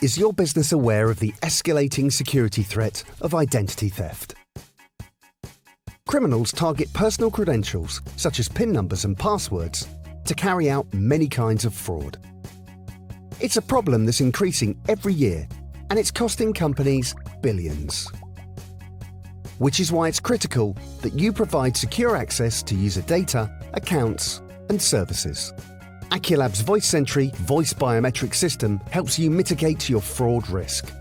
Is your business aware of the escalating security threat of identity theft? Criminals target personal credentials, such as PIN numbers and passwords, to carry out many kinds of fraud. It's a problem that's increasing every year, and it's costing companies billions. Which is why it's critical that you provide secure access to user data, accounts, and services. Aculab's VoiSentry Voice Biometrics system helps you mitigate your fraud risk.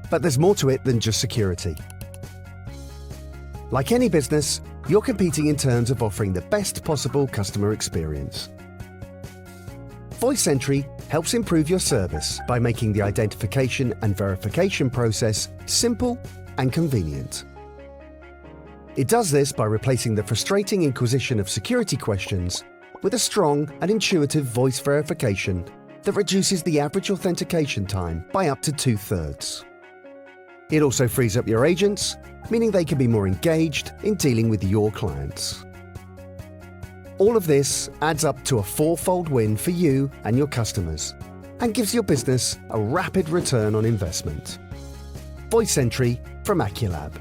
But there's more to it than just security. Like any business, you're competing in terms of offering the best possible customer experience. VoiSentry helps improve your service by making the identification and verification process simple and convenient. It does this by replacing the frustrating inquisition of security questions with a strong and intuitive voice verification that reduces the average authentication time by up to 2/3. It also frees up your agents, meaning they can be more engaged in dealing with your clients. All of this adds up to a 4-fold win for you and your customers, and gives your business a rapid return on investment. VoiSentry from Aculab,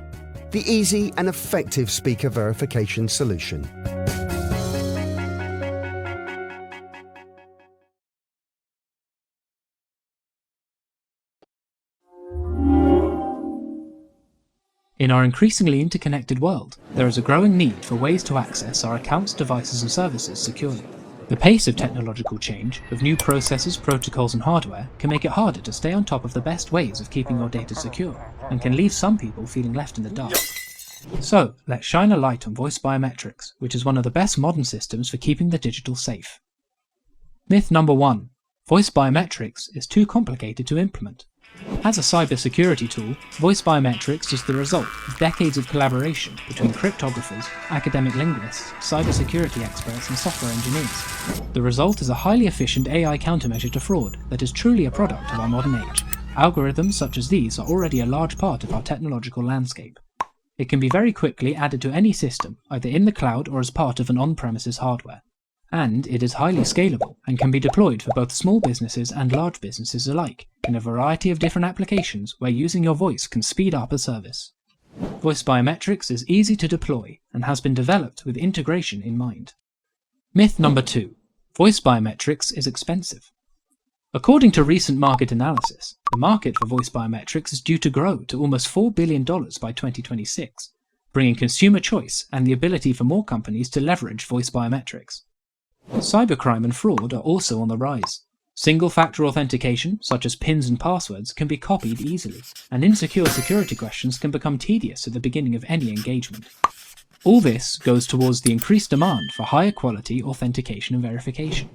the easy and effective speaker verification solution. In our increasingly interconnected world, there is a growing need for ways to access our accounts, devices and services securely. The pace of technological change, of new processes, protocols and hardware, can make it harder to stay on top of the best ways of keeping your data secure, and can leave some people feeling left in the dark. So, let's shine a light on Voice Biometrics, which is one of the best modern systems for keeping the digital safe. Myth number 1. Voice Biometrics is too complicated to implement. As a cybersecurity tool, Voice Biometrics is the result of decades of collaboration between cryptographers, academic linguists, cybersecurity experts and software engineers. The result is a highly efficient AI countermeasure to fraud that is truly a product of our modern age. Algorithms such as these are already a large part of our technological landscape. It can be very quickly added to any system, either in the cloud or as part of an on-premises hardware. And it is highly scalable and can be deployed for both small businesses and large businesses alike in a variety of different applications where using your voice can speed up a service. Voice Biometrics is easy to deploy and has been developed with integration in mind. Myth number 2. Voice Biometrics is expensive. According to recent market analysis, the market for voice biometrics is due to grow to almost $4 billion by 2026, bringing consumer choice and the ability for more companies to leverage voice biometrics. Cybercrime and fraud are also on the rise. Single-factor authentication, such as PINs and passwords, can be copied easily, and insecure security questions can become tedious at the beginning of any engagement. All this goes towards the increased demand for higher quality authentication and verification.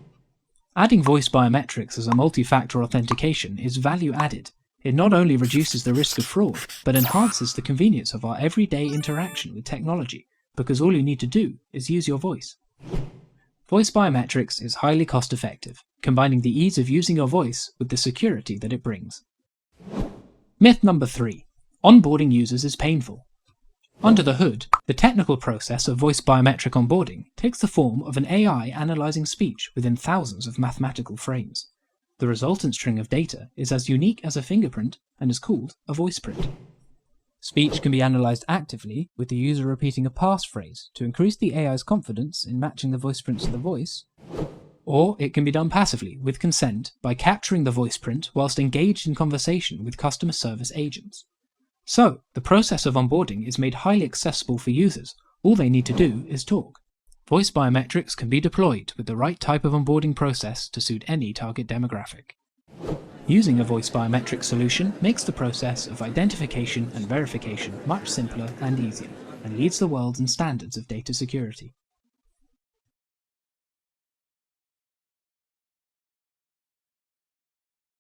Adding voice biometrics as a multi-factor authentication is value added. It not only reduces the risk of fraud, but enhances the convenience of our everyday interaction with technology, because all you need to do is use your voice. Voice Biometrics is highly cost-effective, combining the ease of using your voice with the security that it brings. Myth number 3. Onboarding users is painful. Under the hood, the technical process of voice biometric onboarding takes the form of an AI analyzing speech within thousands of mathematical frames. The resultant string of data is as unique as a fingerprint and is called a voice print. Speech can be analysed actively, with the user repeating a passphrase to increase the AI's confidence in matching the voice print to the voice, or it can be done passively, with consent, by capturing the voice print whilst engaged in conversation with customer service agents. So, the process of onboarding is made highly accessible for users. All they need to do is talk. Voice biometrics can be deployed with the right type of onboarding process to suit any target demographic. Using a voice biometric solution makes the process of identification and verification much simpler and easier, and leads the world in standards of data security.